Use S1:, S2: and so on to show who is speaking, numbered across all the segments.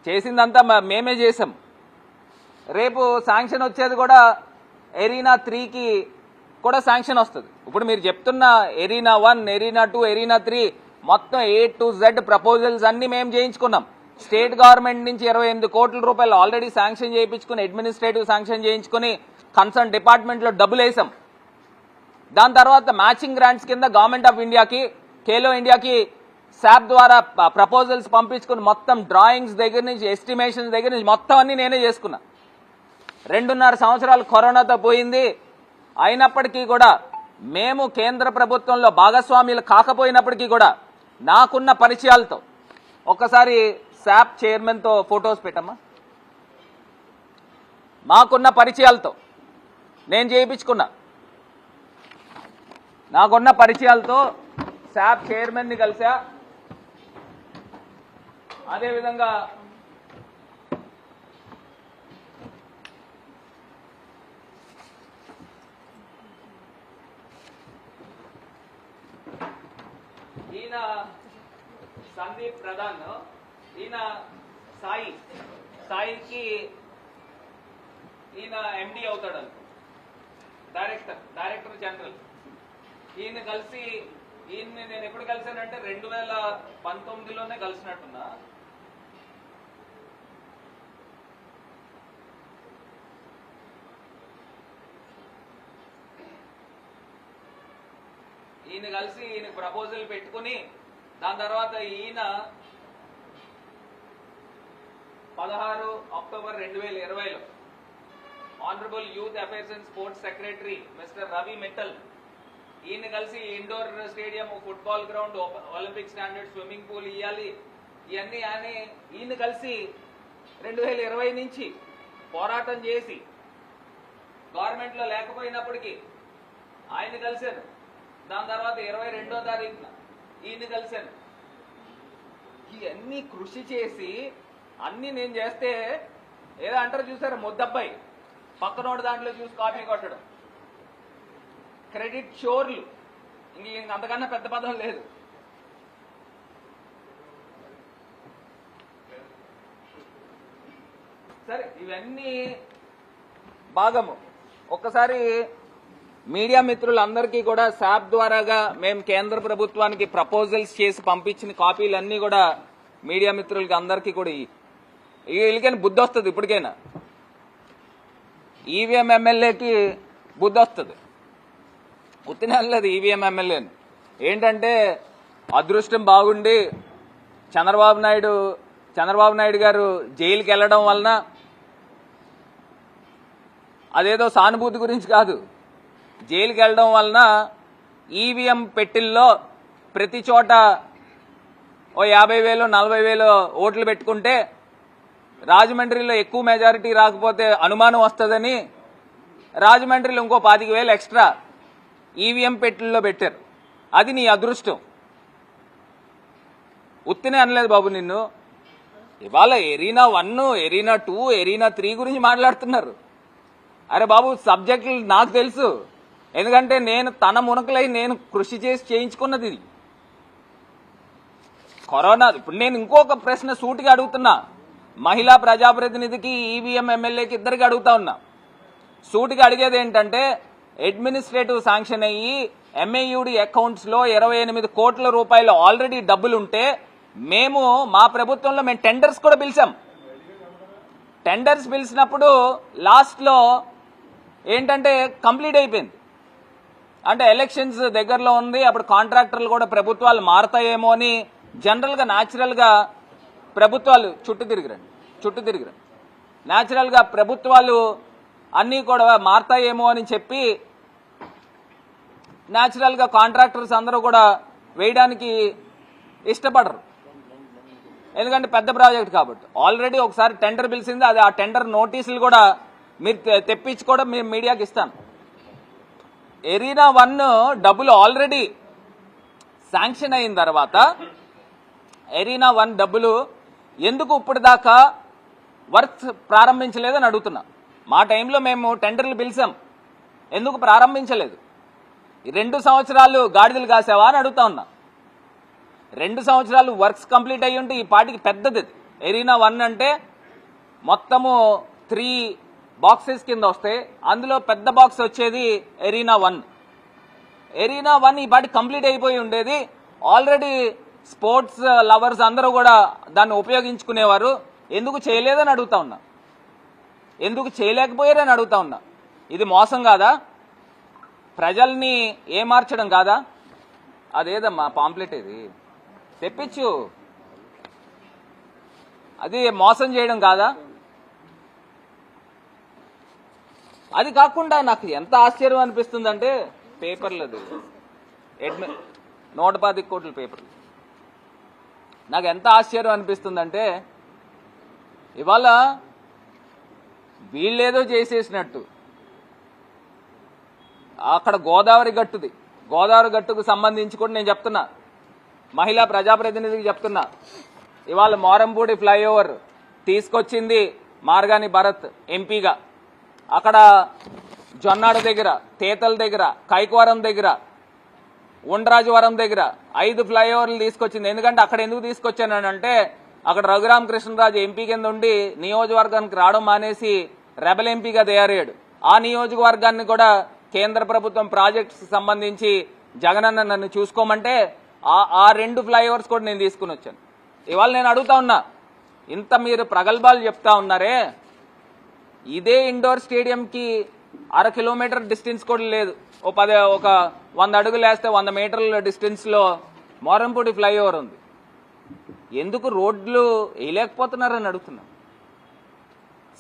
S1: చేసిందంతా మేమే చేసాం. రేపు శాంక్షన్ వచ్చేది కూడా ఎరీనా 3కి కూడా శాంక్షన్ వస్తుంది. ఇప్పుడు మీరు చెప్తున్న ఎరీనా 1, ఎరీనా 2, ఎరీనా 3 మొత్తం A to Z ప్రపోజల్స్ అన్ని మేము చేయించుకున్నాం. స్టేట్ గవర్నమెంట్ నుంచి 28 కోట్ల రూపాయలు ఆల్రెడీ శాంక్షన్ చేయించుకుని, అడ్మినిస్ట్రేటివ్ శాంక్షన్ చేయించుకుని కన్సర్న్ డిపార్ట్మెంట్లో డబ్బులు వేసాం. దాని తర్వాత మ్యాచింగ్ గ్రాంట్స్ కింద గవర్నమెంట్ ఆఫ్ ఇండియాకి, ఖేలో ఇండియాకి శాప్ ద్వారా ప్రపోజల్స్ పంపించుకుని మొత్తం డ్రాయింగ్స్ దగ్గర నుంచి, ఎస్టిమేషన్స్ దగ్గర నుంచి మొత్తం అన్ని నేనే చేసుకున్నా. 2.5 సంవత్సరాలు కరోనాతో పోయింది. అయినప్పటికీ కూడా మేము కేంద్ర ప్రభుత్వంలో భాగస్వామ్యులు కాకపోయినప్పటికీ కూడా నాకున్న పరిచయాలతో, ఒక్కసారి శాప్ చైర్మన్తో ఫొటోస్ పెట్టమ్మా, మాకున్న పరిచయాలతో నేను చేయించుకున్నా. నాకున్న పరిచయాలతో శాప్ చైర్మన్ని కలిసా. అదేవిధంగా ఈయన సందీప్ ప్రధాన్, ఈయన సాయికి ఈయన ఎండి అవుతాడు అనుకో, డైరెక్టర్ జనరల్. ఈయన కలిసి, ఈయన్ని నేను ఎప్పుడు కలిసానంటే 2019లోనే కలిసినట్టున్నా. ఈయన కలిసి ఈయనకు ప్రపోజల్ పెట్టుకుని, దాని తర్వాత ఈయన 16 అక్టోబర్ 2020లో honourable youth affairs and sports secretary mister Ravi Mittal, ఈయన కలిసి indoor stadium, football ground, Olympic standard swimming pool ఇవ్వాలి, ఇవన్నీ అని ఈయన కలిసి 2020 నుంచి పోరాటం చేసి గవర్నమెంట్లో లేకపోయినప్పటికీ ఆయన కలిశాను. దాని తర్వాత 22వ తారీఖున ఈయన కలిశాను. ఇవన్నీ కృషి చేసి అన్ని నేను చేస్తే ఏదో అంటారు చూసారు, ముద్దబ్బాయి పక్కనోడు దాంట్లో చూసి కాపీ కొట్టడం, క్రెడిట్ షోర్లు, ఇంక అంతకన్నా పెద్ద పదం లేదు. సరే, ఇవన్నీ భాగము. ఒక్కసారి మీడియా మిత్రులందరికీ కూడా శాప్ ద్వారాగా మేము కేంద్ర ప్రభుత్వానికి ప్రపోజల్స్ చేసి పంపించిన కాపీలన్నీ కూడా మీడియా మిత్రులకి అందరికీ కూడా వీళ్ళకైనా బుద్ధి వస్తుంది. ఇప్పటికైనా ఈవీఎం ఎమ్మెల్యేకి బుద్ధి వస్తుంది. ఉత్తినే అనలేదు ఈవీఎం ఎమ్మెల్యేని. ఏంటంటే అదృష్టం బాగుండి చంద్రబాబు నాయుడు గారు జైలుకి వెళ్ళడం వలన, అదేదో సానుభూతి గురించి కాదు, జైలుకి వెళ్ళడం వలన ఈవీఎం పెట్టిల్లో ప్రతి చోట ఓ 50,000 40,000 ఓట్లు పెట్టుకుంటే రాజమండ్రిలో ఎక్కువ మెజారిటీ రాకపోతే అనుమానం వస్తుందని రాజమండ్రిలో ఇంకో 25,000 ఎక్స్ట్రా ఈవీఎం పెట్టిల్లో పెట్టారు. అది నీ అదృష్టం. ఉత్తినే అనలేదు బాబు నిన్ను. ఇవాళ ఎరీనా 1, ఎరీనా 2, ఎరీనా 3 గురించి మాట్లాడుతున్నారు. అరే బాబు, సబ్జెక్టులు నాకు తెలుసు. ఎందుకంటే నేను తన మునకలై నేను కృషి చేసి చేయించుకున్నది ఇది. కరోనా, ఇప్పుడు నేను ఇంకొక ప్రశ్న సూటిగా అడుగుతున్నా, మహిళా ప్రజాప్రతినిధికి, ఈవీఎం ఎమ్మెల్యేకి ఇద్దరికి అడుగుతా ఉన్నా. సూటిగా అడిగేది ఏంటంటే, అడ్మినిస్ట్రేటివ్ శాంక్షన్ అయ్యి ఎంఏయుడి అకౌంట్స్ లో 28 కోట్ల రూపాయలు ఆల్రెడీ డబ్బులుంటే మేము మా ప్రభుత్వంలో మేము టెండర్స్ కూడా పిలిచాం. టెండర్స్ పిలిచినప్పుడు లాస్ట్ లో ఏంటంటే కంప్లీట్ అయిపోయింది. అంటే ఎలక్షన్స్ దగ్గరలో ఉంది, అప్పుడు కాంట్రాక్టర్లు కూడా ప్రభుత్వాలు మారతాయేమో అని జనరల్ గా న్యాచురల్ గా ప్రభుత్వాలు చుట్టూ తిరిగిరండి న్యాచురల్ గా ప్రభుత్వాలు అన్నీ కూడా మారతాయేమో అని చెప్పి న్యాచురల్ గా కాంట్రాక్టర్స్ అందరూ కూడా వేయడానికి ఇష్టపడరు. ఎందుకంటే పెద్ద ప్రాజెక్ట్ కాబట్టి. ఆల్రెడీ ఒకసారి టెండర్ పిలిచింది, అది ఆ టెండర్ నోటీసులు కూడా మీరు తెప్పించుకోవడం మేము మీడియాకి ఇస్తాను. ఎరీనా 1 డబ్బులు ఆల్రెడీ శాంక్షన్ అయిన తర్వాత ఎరీనా 1 డబ్బులు ఎందుకు ఇప్పటిదాకా వర్క్ ప్రారంభించలేదని అడుగుతున్నా. మా టైంలో మేము టెండర్లు పిలిచాం, ఎందుకు ప్రారంభించలేదు? 2 సంవత్సరాలు గాడిదలు కాసావా అని అడుగుతా ఉన్నా. 2 సంవత్సరాలు వర్క్స్ కంప్లీట్ అయ్యి ఉంటే ఈ పార్టీకి పెద్దది. ఎరీనా 1 అంటే మొత్తము 3 బాక్సెస్ కింద వస్తాయి. అందులో పెద్ద బాక్స్ వచ్చేది ఎరీనా 1. ఎరీనా 1 ఈ పాటి కంప్లీట్ అయిపోయి ఉండేది. ఆల్రెడీ స్పోర్ట్స్ లవర్స్ అందరూ కూడా దాన్ని ఉపయోగించుకునేవారు. ఎందుకు చేయలేదని అడుగుతా ఉన్నా, ఎందుకు చేయలేకపోయారని అడుగుతా ఉన్నా. ఇది మోసం కాదా? ప్రజల్ని ఏమార్చడం కాదా? అదేదమ్మా పాంప్లెట్, ఇది తెప్పించు, అది మోసం చేయడం కాదా? అది కాకుండా నాకు ఎంత ఆశ్చర్యం అనిపిస్తుందంటే పేపర్లది 110 కోట్ల పేపర్లు. నాకు ఎంత ఆశ్చర్యం అనిపిస్తుందంటే ఇవాళ వీళ్ళేదో చేసేసినట్టు అక్కడ గోదావరి గట్టుకు సంబంధించి కూడా నేను చెప్తున్నా, మహిళా ప్రజాప్రతినిధికి చెప్తున్నా, ఇవాళ మోరంపూడి ఫ్లైఓవర్ తీసుకొచ్చింది మార్గాని భరత్ ఎంపీగా. అక్కడ జొన్నాడు దగ్గర, తేతల దగ్గర, కైకవరం దగ్గర, ఉండ్రాజవరం దగ్గర 5 ఫ్లైఓవర్లు తీసుకొచ్చింది. ఎందుకంటే అక్కడ ఎందుకు తీసుకొచ్చానంటే అక్కడ రఘురామకృష్ణరాజు ఎంపీ కింద ఉండి నియోజకవర్గానికి రావడం మానేసి రెబల్ ఎంపీగా తయారయ్యాడు. ఆ నియోజకవర్గాన్ని కూడా కేంద్ర ప్రభుత్వం ప్రాజెక్ట్స్ సంబంధించి జగనన్న నన్ను చూసుకోమంటే ఆ 2 ఫ్లైఓవర్స్ కూడా నేను తీసుకుని వచ్చాను. ఇవాళ నేను అడుగుతా ఉన్నా, ఇంత మీరు ప్రగల్భాలు చెప్తా ఉన్నారే, ఇదే ఇండోర్ స్టేడియంకి 1/2 కిలోమీటర్ డిస్టెన్స్ కూడా లేదు. ఒక 100 అడుగులు వేస్తే 100 మీటర్ల డిస్టెన్స్లో మోరంపూడి ఫ్లైఓవర్ ఉంది. ఎందుకు రోడ్లు వేయలేకపోతున్నారని అడుగుతున్నా.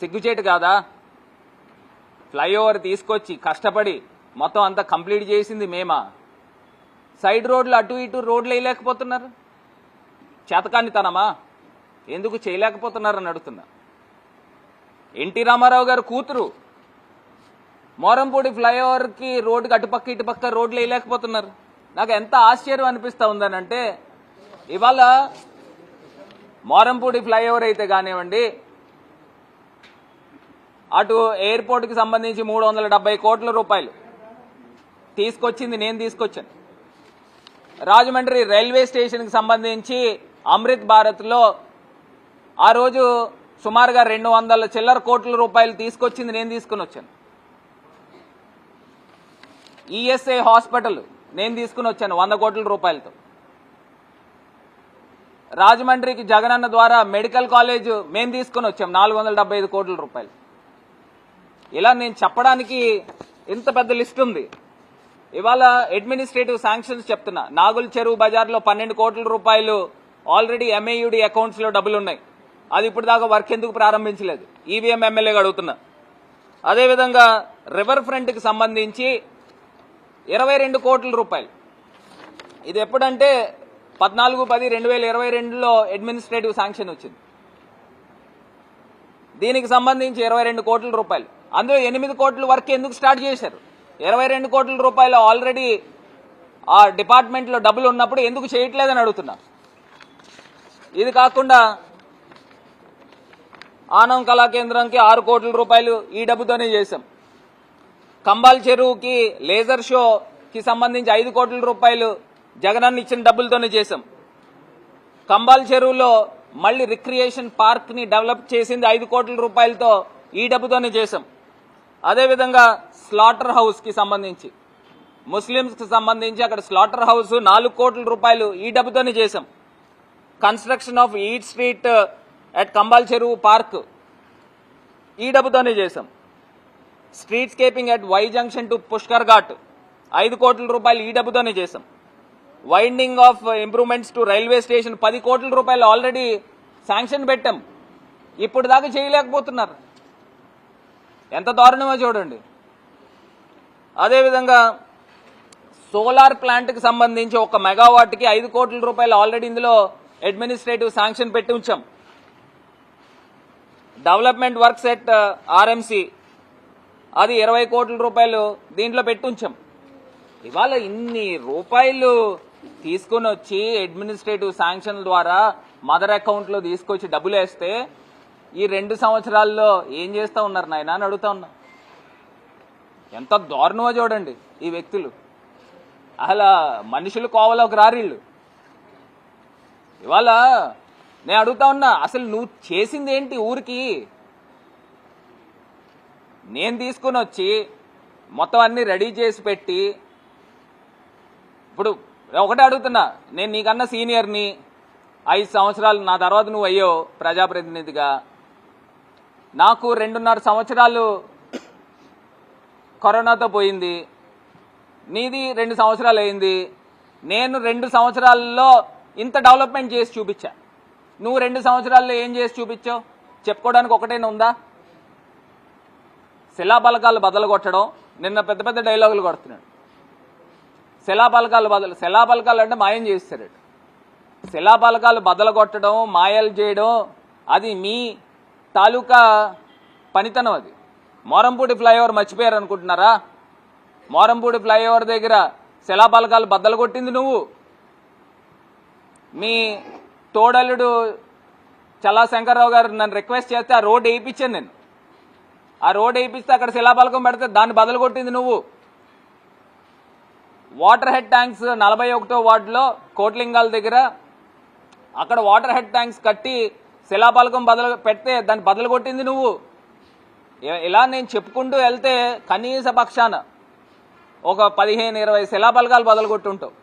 S1: సిగ్గుచేటు కాదా? ఫ్లైఓవర్ తీసుకొచ్చి కష్టపడి మొత్తం అంతా కంప్లీట్ చేసింది మేమా? సైడ్ రోడ్లు అటు ఇటు రోడ్లు వేయలేకపోతున్నారు. చేతకానితనమా? ఎందుకు చేయలేకపోతున్నారని అడుగుతున్నా. ఎన్టీ రామారావు గారు కూతురు మోరంపూడి ఫ్లైఓవర్కి రోడ్డుకి అటుపక్క ఇటుపక్క రోడ్లు వేయలేకపోతున్నారు. నాకు ఎంత ఆశ్చర్యం అనిపిస్తా ఉందనంటే ఇవాళ మోరంపూడి ఫ్లైఓవర్ అయితే కానివ్వండి, అటు ఎయిర్పోర్ట్కి సంబంధించి 370 కోట్ల రూపాయలు తీసుకొచ్చింది నేను తీసుకొచ్చాను. రాజమండ్రి రైల్వే స్టేషన్కి సంబంధించి అమృత్ భారత్లో ఆ రోజు సుమారుగా 200 చిల్లర కోట్ల రూపాయలు తీసుకొచ్చింది నేను తీసుకుని వచ్చాను. ఈఎస్ఐ హాస్పిటల్ నేను తీసుకుని వచ్చాను 100 కోట్ల రూపాయలతో. రాజమండ్రికి జగనన్న ద్వారా మెడికల్ కాలేజ్ మేము తీసుకుని వచ్చాం 475 కోట్ల రూపాయలు. ఇలా నేను చెప్పడానికి ఇంత పెద్ద లిస్ట్ ఉంది. ఇవాళ అడ్మినిస్ట్రేటివ్ శాంక్షన్స్ చెప్తున్నా. నాగుల చెరువు బజార్లో 12 కోట్ల రూపాయలు ఆల్రెడీ ఎంఏయుడి అకౌంట్స్ లో డబ్బులు ఉన్నాయి. అది ఇప్పుడు దాకా వర్క్ ఎందుకు ప్రారంభించలేదు? ఈవీఎం ఎమ్మెల్యేగా అడుగుతున్నా. అదేవిధంగా రివర్ ఫ్రంట్ కి సంబంధించి 22 కోట్ల రూపాయలు. ఇది ఎప్పుడంటే 14/10/2022లో అడ్మినిస్ట్రేటివ్ శాంక్షన్ వచ్చింది. దీనికి సంబంధించి 22 కోట్ల రూపాయలు. అందులో 8 కోట్ల వర్క్ ఎందుకు స్టార్ట్ చేశారు? 22 కోట్ల రూపాయలు ఆల్రెడీ ఆ డిపార్ట్మెంట్ లో డబ్బులు ఉన్నప్పుడు ఎందుకు చేయట్లేదని అడుగుతున్నా. ఇది కాకుండా ఆనం కళా కేంద్రంకి 6 కోట్ల రూపాయలు ఈ డబ్బుతోనే చేశాం. కంబాల్ చెరువుకి లేజర్ షోకి సంబంధించి 5 కోట్ల రూపాయలు జగనన్న ఇచ్చిన డబ్బులతోనే చేశాం. కంబాల్ చెరువులో మళ్ళీ రిక్రియేషన్ పార్క్ ని డెవలప్ చేసింది 5 కోట్ల రూపాయలతో ఈ డబ్బుతోనే చేశాం. అదేవిధంగా స్లాటర్ హౌస్ కి సంబంధించి ముస్లింస్ కి సంబంధించి అక్కడ స్లాటర్ హౌస్ 4 కోట్ల రూపాయలు ఈ డబ్బుతోనే చేశాం. Construction of eat street at Kambal చెరువు పార్క్ ఈ డబ్బుతోనే చేశాం. Street scaping at Y junction to Pushkar ghat 5 కోట్ల రూపాయలు ఈ డబ్బుతోనే చేశాం. Winding of improvements to railway station 10 కోట్ల రూపాయలు ఆల్రెడీ శాంక్షన్ పెట్టాం. ఇప్పుడు దాకా చేయలేకపోతున్నారు. ఎంత దారుణమో చూడండి. అదేవిధంగా సోలార్ ప్లాంట్ కి సంబంధించి 1 మెగావాట్ కి 5 కోట్ల రూపాయలు ఆల్రెడీ ఇందులో అడ్మినిస్ట్రేటివ్ శాంక్షన్ పెట్టి ఉంచాం. డెవలప్మెంట్ వర్క్స్ ఎట్ ఆర్ఎంసీ అది 20 కోట్ల రూపాయలు దీంట్లో పెట్టి ఉంచాం. ఇవాళ ఇన్ని రూపాయలు తీసుకుని వచ్చి అడ్మినిస్ట్రేటివ్ శాంక్షన్ ద్వారా మదర్ అకౌంట్ లో తీసుకొచ్చి డబ్బులు వేస్తే ఈ 2 సంవత్సరాల్లో ఏం చేస్తా ఉన్నారు నాయన అని అడుగుతా ఉన్నా. ఎంత దారుణమో చూడండి ఈ వ్యక్తులు. అలా మనుషులు కోవలోకి రారిళ్ళు. ఇవాళ నేను అడుగుతా ఉన్నా, అసలు నువ్వు చేసింది ఏంటి ఊరికి? నేను తీసుకుని వచ్చి మొత్తం అన్ని రెడీ చేసి పెట్టి, ఇప్పుడు ఒకటే అడుగుతున్నా, నేను నీకన్నా సీనియర్ని, 5 సంవత్సరాలు నా తర్వాత నువ్వు అయ్యో ప్రజాప్రతినిధిగా, నాకు 2.5 సంవత్సరాలు కరోనాతో పోయింది, నీది 2 సంవత్సరాలు అయింది. నేను 2 సంవత్సరాల్లో ఇంత డెవలప్మెంట్ చేసి చూపించా, నువ్వు 2 సంవత్సరాల్లో ఏం చేసి చూపించావు చెప్పుకోవడానికి ఒకటైనా ఉందా? శిలాపలకాలు బదలు కొట్టడం, నిన్న పెద్ద పెద్ద డైలాగులు కొడుతున్నాడు. శిలాపలకాలు అంటే మాయం చేస్తారు. శిలాపలకాలు బదలు కొట్టడం, మాయలు చేయడం అది మీ తాలూకా పనితనం. అది మోరంపూడి ఫ్లైఓవర్ మర్చిపోయారు అనుకుంటున్నారా? మోరంపూడి ఫ్లైఓవర్ దగ్గర శిలాపలకాలు బద్దలు కొట్టింది నువ్వు. మీ తోడల్లుడు చల్లా శంకర్రావు గారు నన్ను రిక్వెస్ట్ చేస్తే ఆ రోడ్ వేయించాను నేను. ఆ రోడ్ వేయిస్తే అక్కడ శిలాపలకం పెడితే దాన్ని బదలు కొట్టింది నువ్వు. వాటర్ హెడ్ ట్యాంక్స్ 41వ వార్డులో కోట్లింగాల దగ్గర అక్కడ వాటర్ హెడ్ ట్యాంక్స్ కట్టి శిలాపలకం బదలు పెడితే దాన్ని బదలు కొట్టింది నువ్వు. ఇలా నేను చెప్పుకుంటూ వెళ్తే కనీస పక్షాన ఒక 15-20 శిలాపలకాలు బదలు కొట్టుంటావు.